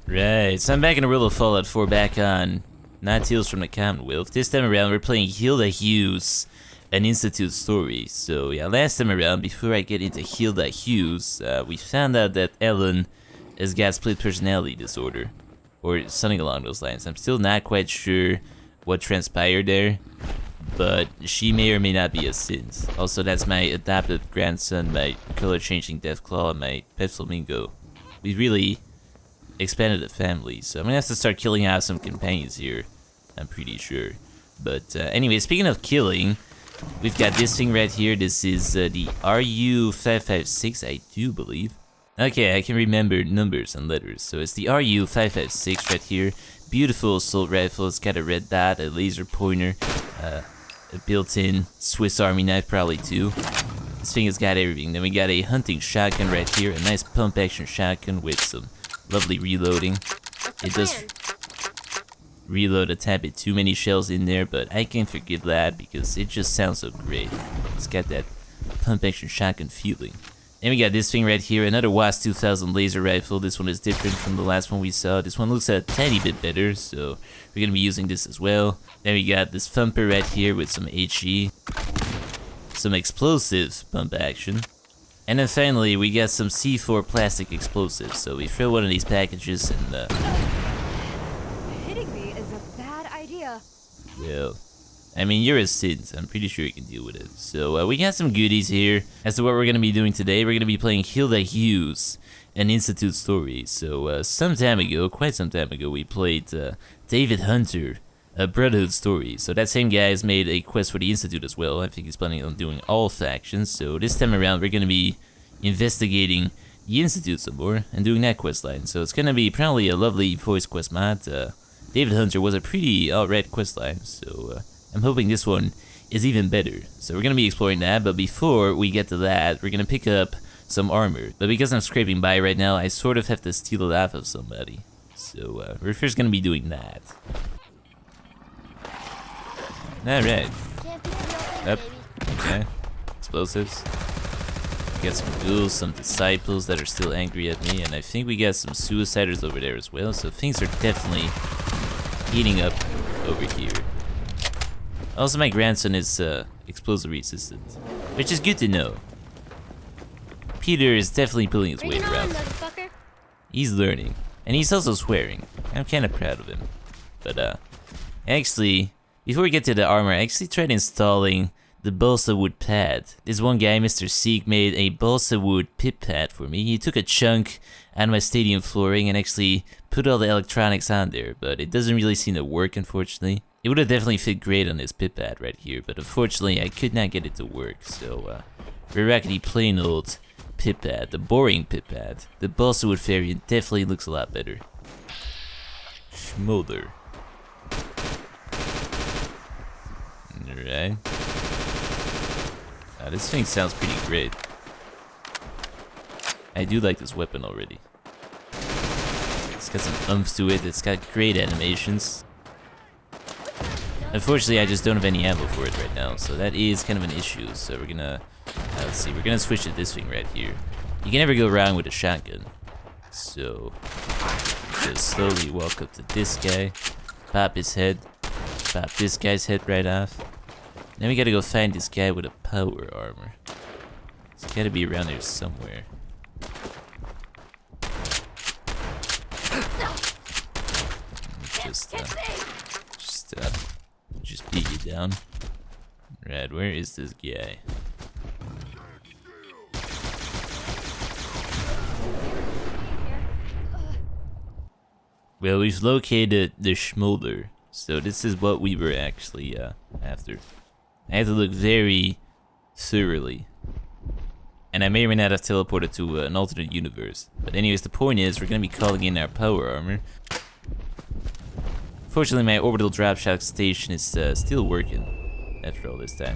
Right, so I'm back in a real Fallout 4 back on Not Tales from the Commonwealth. This time around we're playing Hilda Hughes, an Institute story. So yeah, last time around, before I get into Hilda Hughes, we found out that Ellen has got split personality disorder. Or something along those lines. I'm still not quite sure what transpired there, but she may or may not be a synth. Also, that's my adopted grandson, my color-changing Deathclaw, and my pet flamingo. We really expanded the family, so I'm gonna have to start killing out some companions here, I'm pretty sure. But anyway, speaking of killing, we've got this thing right here. This is the RU-556, I do believe. Okay, I can remember numbers and letters. So it's the RU-556 right here. Beautiful assault rifle. It's got a red dot, a laser pointer, a built-in Swiss Army knife probably too. This thing has got everything. Then we got a hunting shotgun right here, a nice pump-action shotgun with some lovely reloading. It does reload a tad bit too many shells in there, but I can forgive that because it just sounds so great. It's got that pump-action shotgun feeling. And we got this thing right here, another WAS 2000 laser rifle. This one is different from the last one we saw. This one looks a tiny bit better, so we're gonna be using this as well. Then we got this thumper right here with some HE, some explosive pump action. And then finally, we got some C4 plastic explosives. So we throw one of these packages and Hitting me is a bad idea. well, I mean, you're a synth. I'm pretty sure you can deal with it. So we got some goodies here. As to what we're gonna be doing today, we're gonna be playing Hilda Hughes, an Institute story. So some time ago, quite some time ago, we played David Hunter, a Brotherhood story. So that same guy has made a quest for the Institute as well. I think he's planning on doing all factions. So this time around, we're gonna be investigating the Institute some more and doing that quest line. So it's gonna be probably a lovely voice quest mod. David Hunter was a pretty alright quest line. So I'm hoping this one is even better. So we're gonna be exploring that. But before we get to that, we're gonna pick up some armor. But because I'm scraping by right now, I sort of have to steal it off of somebody. So we're first gonna be doing that. Alright. Up. Okay. Explosives. We got some ghouls, some disciples that are still angry at me, and I think we got some suiciders over there as well, so things are definitely heating up over here. Also, my grandson is explosive resistant, which is good to know. Peter is definitely pulling his weight around. He's learning, and he's also swearing. I'm kind of proud of him. But actually, before we get to the armor, I actually tried installing the balsa wood pad. This one guy, Mr. Seek, made a balsa wood pit pad for me. He took a chunk out of my stadium flooring and actually put all the electronics on there, but it doesn't really seem to work, unfortunately. It would have definitely fit great on this pit pad right here, but unfortunately I could not get it to work, so we're rocking the plain old pit pad, the boring pit pad. The balsa wood variant definitely looks a lot better. Smolder. Alright. This thing sounds pretty great. I do like this weapon already. It's got some oomph to it, it's got great animations. Unfortunately, I just don't have any ammo for it right now, so that is kind of an issue. So we're gonna, let's see, we're gonna switch to this thing right here. You can never go wrong with a shotgun. So, just slowly walk up to this guy, pop his head, pop this guy's head right off. Then we gotta go find this guy with a power armor. It's gotta be around here somewhere. Just beat you down. Right, where is this guy? Well, we've located the Smolder, so this is what we were actually after. I had to look very thoroughly. And I may or may not have teleported to an alternate universe. But anyways, the point is, we're gonna be calling in our power armor. Fortunately, my orbital drop shock station is still working after all this time.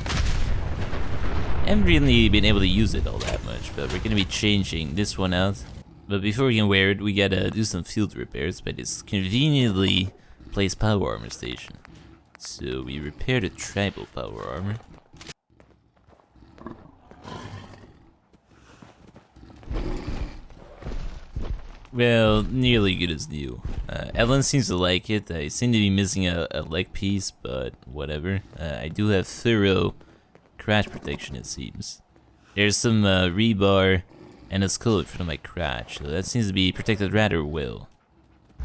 I haven't really been able to use it all that much, but we're gonna be changing this one out. But before we can wear it, we gotta do some field repairs by this conveniently placed power armor station. So we repaired a tribal power armor. Well, nearly good as new. Ellen seems to like it. I seem to be missing a leg piece, but whatever. I do have thorough crotch protection, it seems. There's some rebar and a skull in front of my crotch, so that seems to be protected rather well.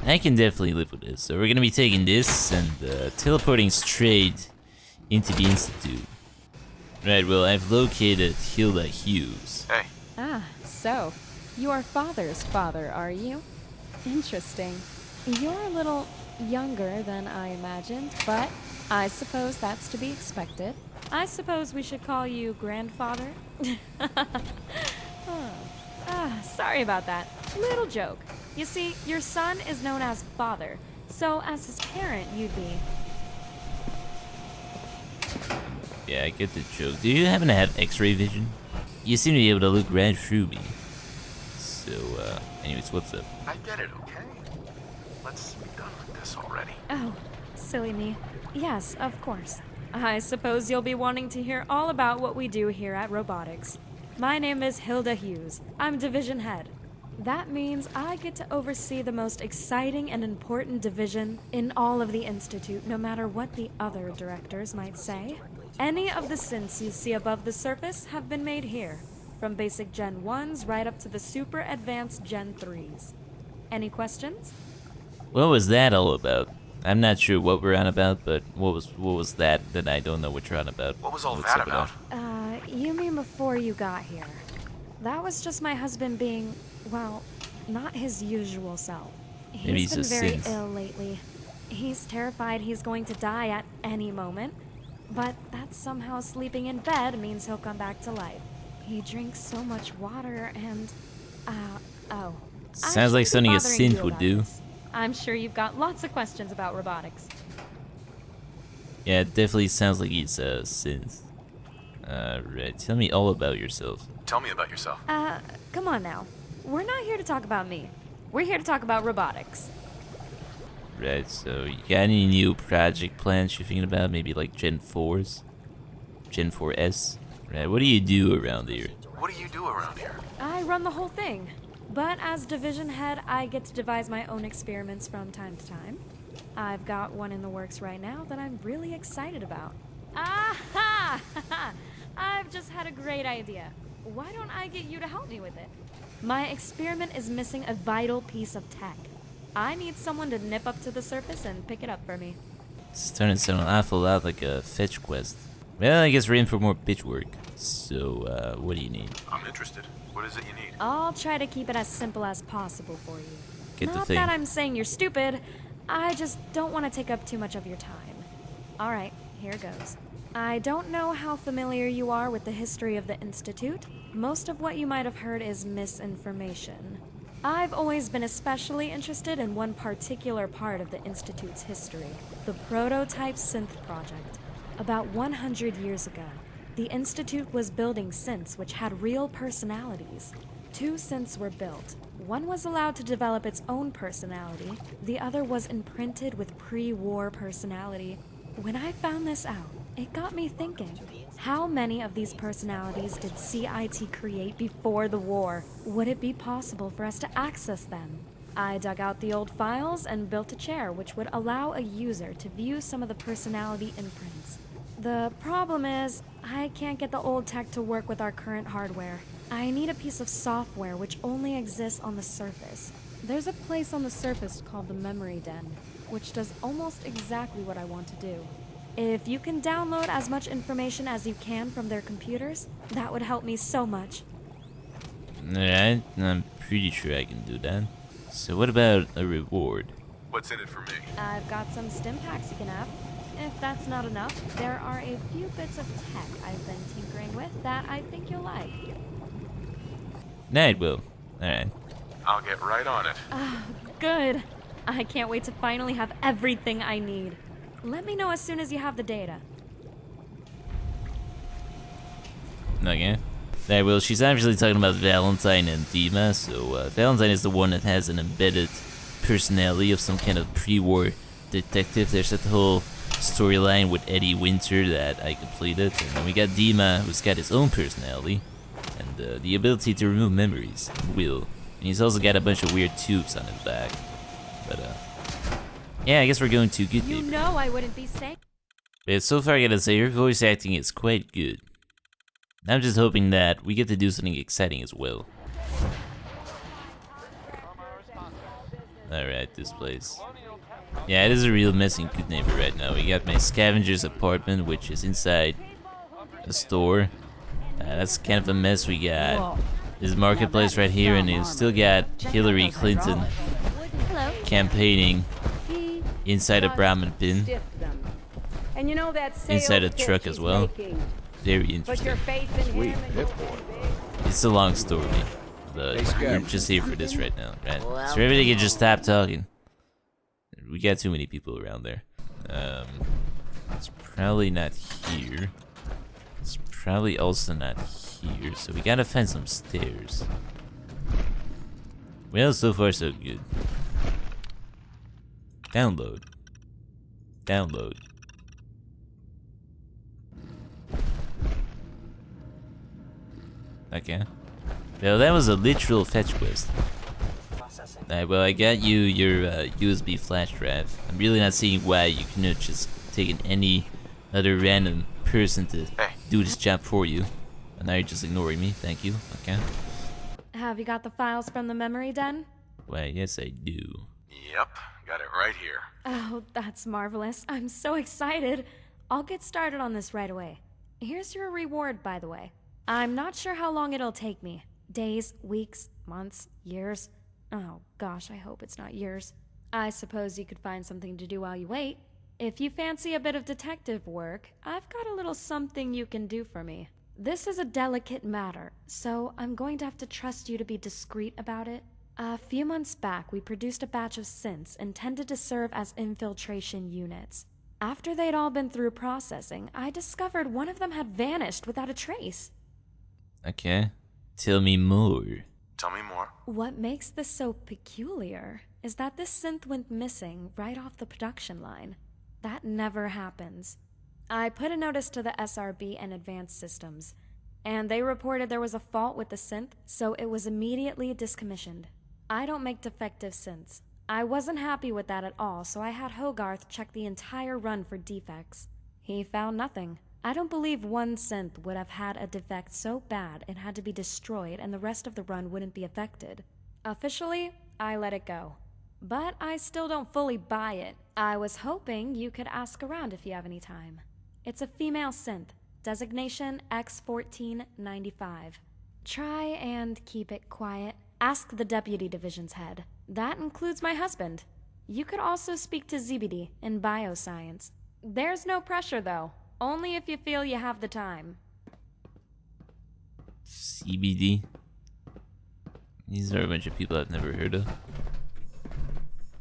I can definitely live with this. So we're gonna be taking this and teleporting straight into the Institute. Right, well, I've located Hilda Hughes. Hey. Ah, so your father's father, are you? Interesting. You're a little younger than I imagined, but I suppose that's to be expected. I suppose we should call you grandfather? Sorry about that. Little joke. You see, your son is known as father, so as his parent, you'd be... Yeah, I get the joke. Do you happen to have X-ray vision? You seem to be able to look right through me. So, anyways, what's up? I get it, okay? Let's be done with this already. Oh, silly me. Yes, of course. I suppose you'll be wanting to hear all about what we do here at Robotics. My name is Hilda Hughes. I'm division head. That means I get to oversee the most exciting and important division in all of the Institute, no matter what the other directors might say. Any of the synths you see above the surface have been made here, from basic Gen 1s right up to the super advanced Gen 3s. Any questions? What was that all about? I'm not sure what we're on about, but what was that I don't know what you're on about. What was all What's that up with about? You mean before you got here? That was just my husband being, well, not his usual self. Maybe He's he's been a very synth. ill lately. He's terrified he's going to die at any moment, but that somehow sleeping in bed means he'll come back to life. He drinks so much water and, oh. I Sounds like shouldn't be something a bothering you synth would about do. this. I'm sure you've got lots of questions about robotics. Yeah, it definitely sounds like he's a synth. Right, tell me all about yourself. Tell me about yourself. Come on now. We're not here to talk about me. We're here to talk about robotics. Right, so you got any new project plans you're thinking about? Maybe like Gen 4s? Gen 4S? Right, what do you do around here? What do you do around here? I run the whole thing. But as division head, I get to devise my own experiments from time to time. I've got one in the works right now that I'm really excited about. Aha! I've just had a great idea. Why don't I get you to help me with it? My experiment is missing a vital piece of tech. I need someone to nip up to the surface and pick it up for me. It's starting to sound an awful lot like a fetch quest. Well, I guess we're in for more bitch work. So, what do you need? I'm interested. What is it you need? I'll try to keep it as simple as possible for you. Get the Not thing. that I'm saying you're stupid. I just don't want to take up too much of your time. All right, here goes. I don't know how familiar you are with the history of the Institute. Most of what you might have heard is misinformation. I've always been especially interested in one particular part of the Institute's history, the Prototype Synth Project. About 100 years ago, the Institute was building synths which had real personalities. 2 synths were built. One was allowed to develop its own personality, the other was imprinted with pre-war personality. When I found this out, it got me thinking, how many of these personalities did CIT create before the war? Would it be possible for us to access them? I dug out the old files and built a chair which would allow a user to view some of the personality imprints. The problem is, I can't get the old tech to work with our current hardware. I need a piece of software which only exists on the surface. There's a place on the surface called the Memory Den, which does almost exactly what I want to do. If you can download as much information as you can from their computers, that would help me so much. Alright, I'm pretty sure I can do that. So what about a reward? What's in it for me? I've got some stim packs you can have. If that's not enough, there are a few bits of tech I've been tinkering with that I think you'll like. Night will. Alright. I'll get right on it. Good. I can't wait to finally have everything I need. Let me know as soon as you have the data. Okay. Alright, well, she's obviously talking about Valentine and Dima, so Valentine is the one that has an embedded personality of some kind of pre-war detective. There's that whole storyline with Eddie Winter that I completed, and then we got Dima, who's got his own personality, and the ability to remove memories, and will. And he's also got a bunch of weird tubes on his back. But, yeah, I guess we're going to good You neighbor. know I wouldn't be saying. But so far, I gotta say, her voice acting is quite good. I'm just hoping that we get to do something exciting as well. Alright, this place. Yeah, it is a real messy good neighbor right now. We got my scavenger's apartment, which is inside a store. That's kind of a mess. We got this marketplace right here, and you still got Hillary Clinton Hello. campaigning inside a Brahmin pin. And you know that Inside a truck as well. Very interesting. It's a long story, but we're just here for this right now, right? So everybody can just stop talking. We got too many people around there. It's probably not here. It's probably also not here, so we gotta find some stairs. Well, so far so good. Download. Download. Okay. Well, that was a literal fetch quest. Well, I got you your USB flash drive. I'm really not seeing why you couldn't just taken any other random person to do this job for you. And now you're just ignoring me. Thank you. Okay. Have you got the files from the memory den? Why, yes I do. Yep, got it right here. Oh, that's marvelous. I'm so excited. I'll get started on this right away. Here's your reward, by the way. I'm not sure how long it'll take me. Days, weeks, months, years. Oh gosh, I hope it's not years. I suppose you could find something to do while you wait. If you fancy a bit of detective work, I've got a little something you can do for me. This is a delicate matter, so I'm going to have to trust you to be discreet about it. A few months back, we produced a batch of synths intended to serve as infiltration units. After they'd all been through processing, I discovered one of them had vanished without a trace. Okay. Tell me more. Tell me more. What makes this so peculiar is that this synth went missing right off the production line. That never happens. I put a notice to the SRB and Advanced Systems, and they reported there was a fault with the synth, so it was immediately discommissioned. I don't make defective synths. I wasn't happy with that at all, so I had Hogarth check the entire run for defects. He found nothing. I don't believe one synth would have had a defect so bad it had to be destroyed and the rest of the run wouldn't be affected. Officially, I let it go. But I still don't fully buy it. I was hoping you could ask around if you have any time. It's a female synth, designation X1495. Try and keep it quiet. Ask the deputy division's head. That includes my husband. You could also speak to ZBD in bioscience. There's no pressure though. Only if you feel you have the time. CBD? These are a bunch of people I've never heard of.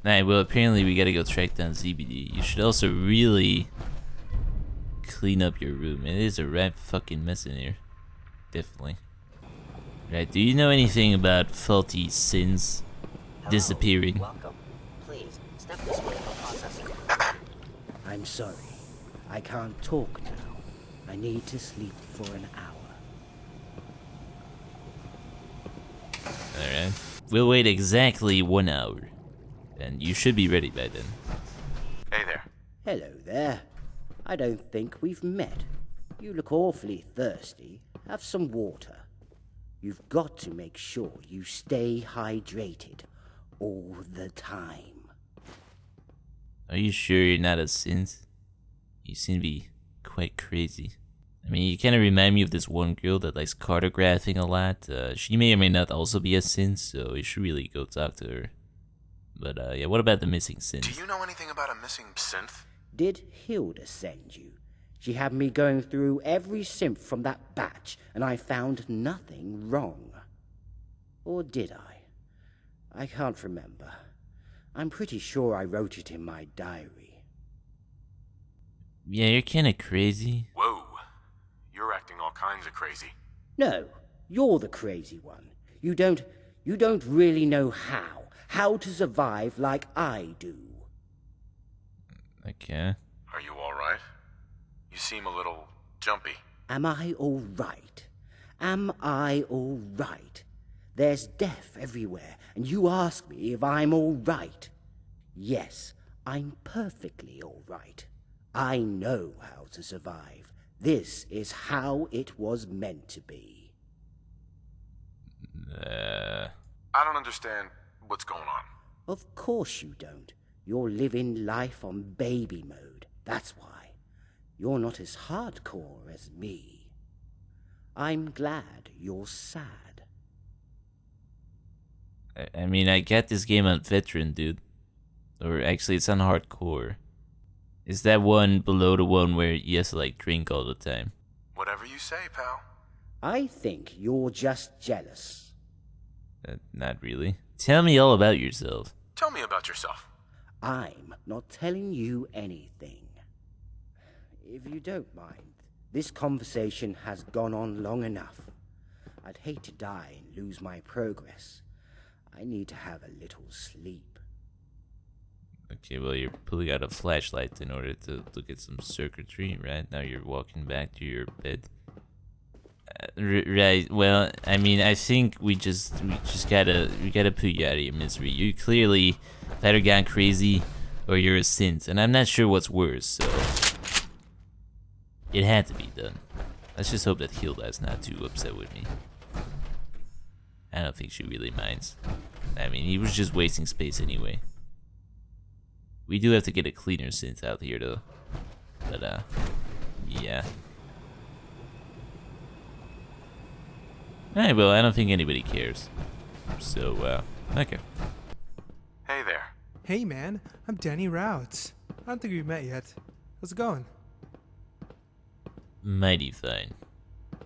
Alright, well apparently we gotta go track down ZBD. You should also really clean up your room. It is a right fucking mess in here. Definitely. Right, do you know anything about faulty synths disappearing? Welcome. Please, step this way for processing. I'm sorry. I can't talk now. I need to sleep for an hour. Alright. We'll wait exactly 1 hour. And you should be ready by then. Hey there. Hello there. I don't think we've met. You look awfully thirsty. Have some water. You've got to make sure you stay hydrated all the time. Are you sure you're not a synth? You seem to be quite crazy. I mean, you kind of remind me of this one girl that likes cartographing a lot. She may or may not also be a synth, so you should really go talk to her. But yeah, what about the missing synth? Do you know anything about a missing synth? Did Hilda send you? She had me going through every synth from that batch, and I found nothing wrong. Or did I? I can't remember. I'm pretty sure I wrote it in my diary. Yeah, you're kind of crazy. Whoa. You're acting all kinds of crazy. No, you're the crazy one. You don't really know how to survive like I do. Okay. Are you alright? You seem a little jumpy. Am I all right? Am I all right? There's death everywhere, and you ask me if I'm all right. Yes, I'm perfectly all right. I know how to survive. This is how it was meant to be. I don't understand what's going on. Of course you don't. You're living life on baby mode. That's why. You're not as hardcore as me. I'm glad you're sad. I mean, I got this game on veteran, dude. Or actually, it's on hardcore. Is that one below the one where you have to like drink all the time? Whatever you say, pal. I think you're just jealous. Not really. Tell me all about yourself. Tell me about yourself. I'm not telling you anything. If you don't mind, this conversation has gone on long enough. I'd hate to die and lose my progress. I need to have a little sleep. Okay, well, you're pulling out a flashlight in order to look at some circuitry, right? Now you're walking back to your bed. Right, well, I mean, I think we gotta put you out of your misery. You clearly have either gone crazy or you're a synth, and I'm not sure what's worse, so it had to be done. Let's just hope that Hilda's not too upset with me. I don't think she really minds. I mean, he was just wasting space anyway. We do have to get a cleaner synth out here, though. But, yeah. Alright, well, I don't think anybody cares. So, okay. Hey there. Hey man, I'm Danny Routs. I don't think we've met yet. How's it going? Mighty fine.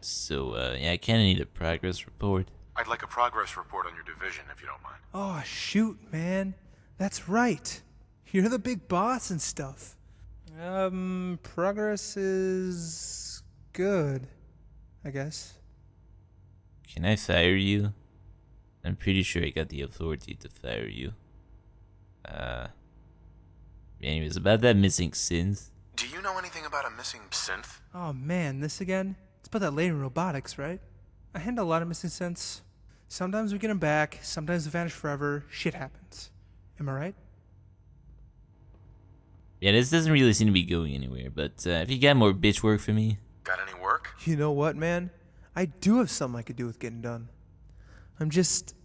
So, yeah, I kinda need a progress report. I'd like a progress report on your division, if you don't mind. Oh shoot, man. That's right. You're the big boss and stuff. Progress is good, I guess. Can I fire you? I'm pretty sure I got the authority to fire you. Anyways, about that missing synth. Do you know anything about a missing synth? Oh man, this again? It's about that lady in robotics, right? I handle a lot of missing synths. Sometimes we get them back, sometimes they vanish forever. Shit happens. Am I right? Yeah, this doesn't really seem to be going anywhere, but if you got more bitch work for me. Got any work? You know what, man? I do have something I could do with getting done. I'm just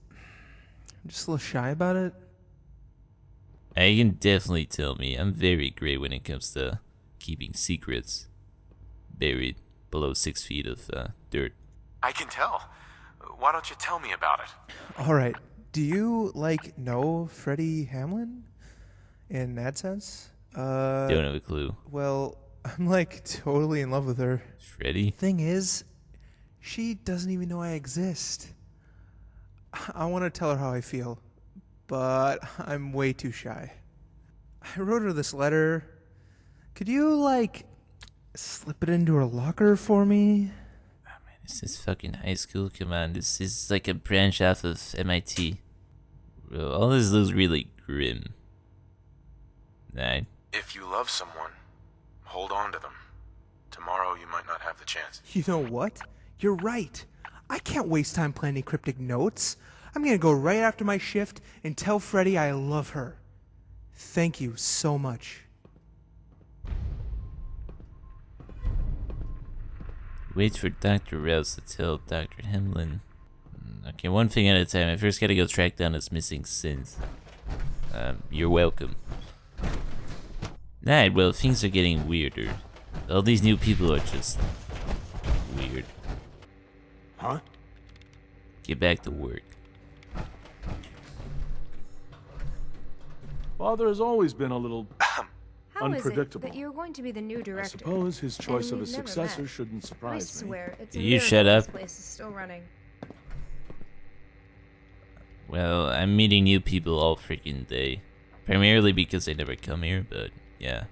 a little shy about it. You can definitely tell me. I'm very great when it comes to keeping secrets buried below 6 feet of dirt. I can tell. Why don't you tell me about it? All right. Do you know Freddie Hamlin in that sense? Don't have a clue. Well, I'm totally in love with her. Freddie? Thing is, she doesn't even know I exist. I want to tell her how I feel, but I'm way too shy. I wrote her this letter. Could you, slip it into her locker for me? Oh, man, this is fucking high school. Come on, this is like a branch off of MIT. Bro, all this looks really grim. Right? If you love someone, hold on to them. Tomorrow you might not have the chance. You know what? You're right. I can't waste time planning cryptic notes. I'm gonna go right after my shift and tell Freddie I love her. Thank you so much. Wait for Dr. Rouse to tell Dr. Hamlin. Okay, one thing at a time. I first gotta go track down this missing synth. You're welcome. Alright, well, things are getting weirder. All these new people are just weird. Huh? Get back to work. Father has always been a little How unpredictable. is it that you're going to be the new I director? suppose his choice And of a we've never successor met. shouldn't I surprise me. swear, it's a You miracle shut this up. place is still running. Well, I'm meeting new people all freaking day. Primarily because they never come here, but yeah.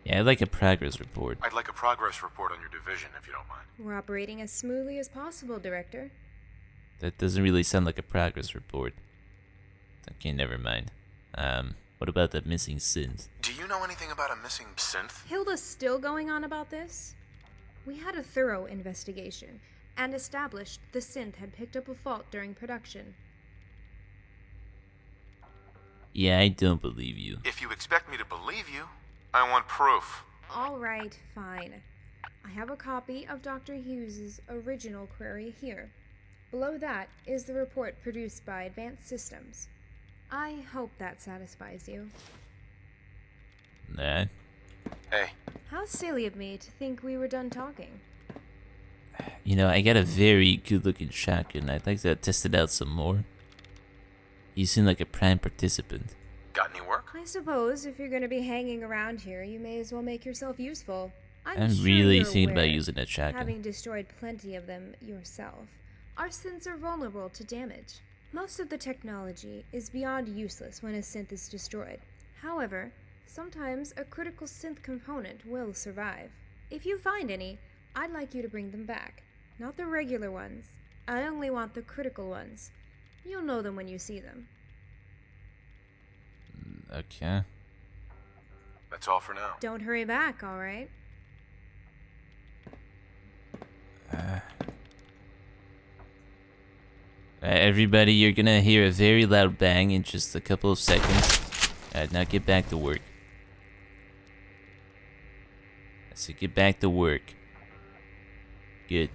Yeah, I'd like a progress report. I'd like a progress report on your division, if you don't mind. We're operating as smoothly as possible, Director. That doesn't really sound like a progress report. Okay, never mind. What about that missing synth? Do you know anything about a missing synth? Hilda's still going on about this? We had a thorough investigation, and established the synth had picked up a fault during production. Yeah, I don't believe you. If you expect me to believe you, I want proof. All right, fine. I have a copy of Dr. Hughes's original query here. Below that is the report produced by Advanced Systems. I hope that satisfies you. Nah. Hey, How silly of me to think we were done talking. You know, I got a very good-looking shotgun. I'd like to test it out some more. You seem like a prime participant. got any work? I suppose if you're going to be hanging around here, you may as well make yourself useful. I'm sure really you're thinking about aware, using that shotgun. having destroyed plenty of them yourself, our synths are vulnerable to damage. Most of the technology is beyond useless when a synth is destroyed. However, sometimes a critical synth component will survive. If you find any, I'd like you to bring them back. Not the regular ones. I only want the critical ones. You'll know them when you see them. Okay. That's all for now. Don't hurry back, all right? Everybody, you're gonna hear a very loud bang in just a couple of seconds. Alright, now get back to work. So get back to work. Good.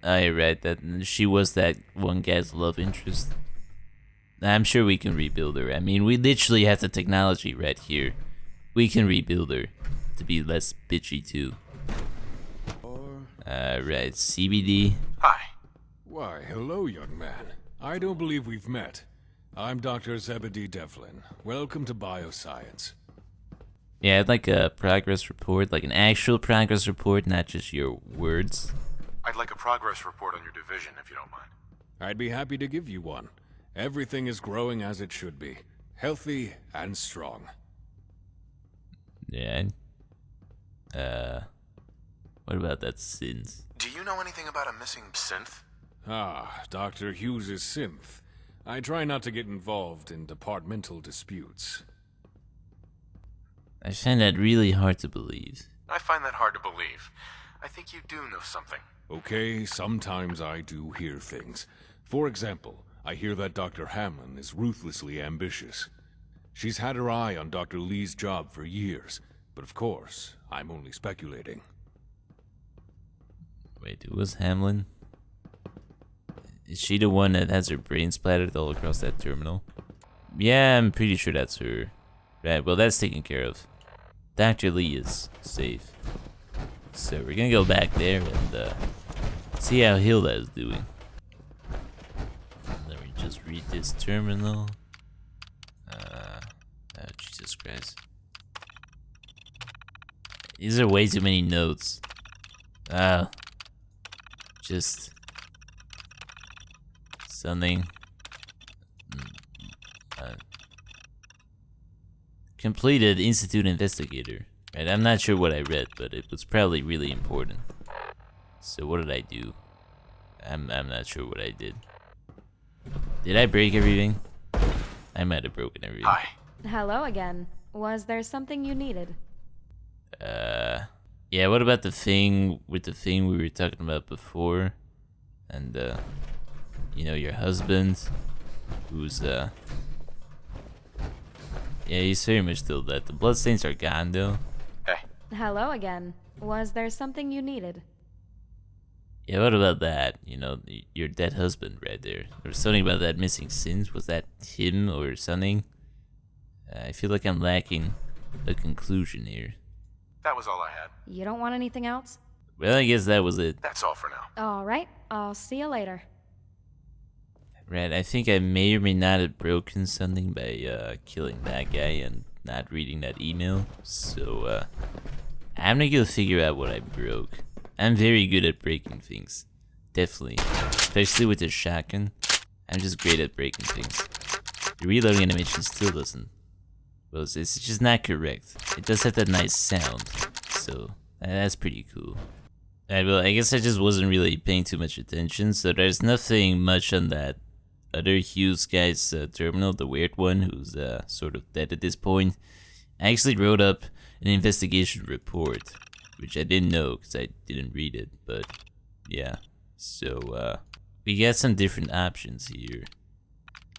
Alright, that she was that one guy's love interest. I'm sure we can rebuild her. I mean, we literally have the technology right here. We can rebuild her to be less bitchy too. Alright, CBD. Hi. Why, hello, young man. I don't believe we've met. I'm Dr. Zebedee Devlin. Welcome to Bioscience. Yeah, I'd like a progress report, like an actual progress report, not just your words. I'd like a progress report on your division, if you don't mind. I'd be happy to give you one. Everything is growing as it should be. Healthy and strong. Yeah. What about that synth? Do you know anything about a missing synth? Ah, Dr. Hughes' synth. I try not to get involved in departmental disputes. I find that really hard to believe. I find that hard to believe. I think you do know something. Okay, sometimes I do hear things. For example, I hear that Dr. Hamlin is ruthlessly ambitious. She's had her eye on Dr. Lee's job for years, but of course, I'm only speculating. Wait, who was Hamlin? Is she the one that has her brain splattered all across that terminal? Yeah, I'm pretty sure that's her. Right, well that's taken care of. Dr. Lee is safe. So we're gonna go back there and see how Hilda is doing. Let me just read this terminal. Oh, Jesus Christ. These are way too many notes. Just something. Completed Institute Investigator. Right, I'm not sure what I read, but it was probably really important. So what did I do? I'm not sure what I did. Did I break everything? I might have broken everything. Hi. Hello again. Was there something you needed? Yeah, what about the thing with the thing we were talking about before? And, you know, your husband, who's, yeah, he's very much still dead. The bloodstains are gone, though. Hey. Hello again. Was there something you needed? Yeah, what about that? You know, your dead husband right there. There was something about that missing synth. Was that him or something? I feel like I'm lacking a conclusion here. That was all I had. You don't want anything else? Well, I guess that was it. That's all for now. All right. I'll see you later. Right, I think I may or may not have broken something by killing that guy and not reading that email. So, I'm gonna go figure out what I broke. I'm very good at breaking things. Definitely. Especially with the shotgun. I'm just great at breaking things. The reloading animation still doesn't. Well, it's just not correct. It does have that nice sound. So, that's pretty cool. Alright, well, I guess I just wasn't really paying too much attention. So there's nothing much on that other Hughes guy's terminal, the weird one who's sort of dead at this point. I actually wrote up an investigation report which I didn't know because I didn't read it, but yeah. So, we got some different options here.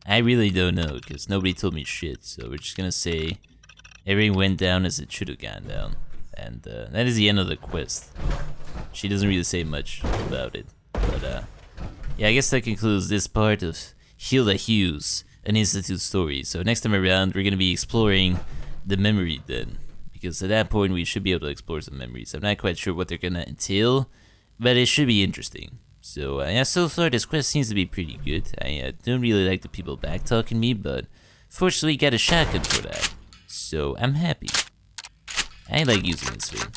I really don't know because nobody told me shit, so we're just gonna say everything went down as it should have gone down. And that is the end of the quest. She doesn't really say much about it, but yeah, I guess that concludes this part of Hilda Hughes, an Institute story. So next time around, we're gonna be exploring the memory then, because at that point we should be able to explore some memories. I'm not quite sure what they're gonna entail, but it should be interesting. So yeah, so far this quest seems to be pretty good. I don't really like the people backtalking me, but fortunately got a shotgun for that, so I'm happy. I like using this thing.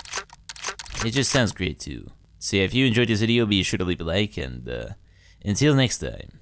It just sounds great too. So yeah, if you enjoyed this video, be sure to leave a like, and until next time.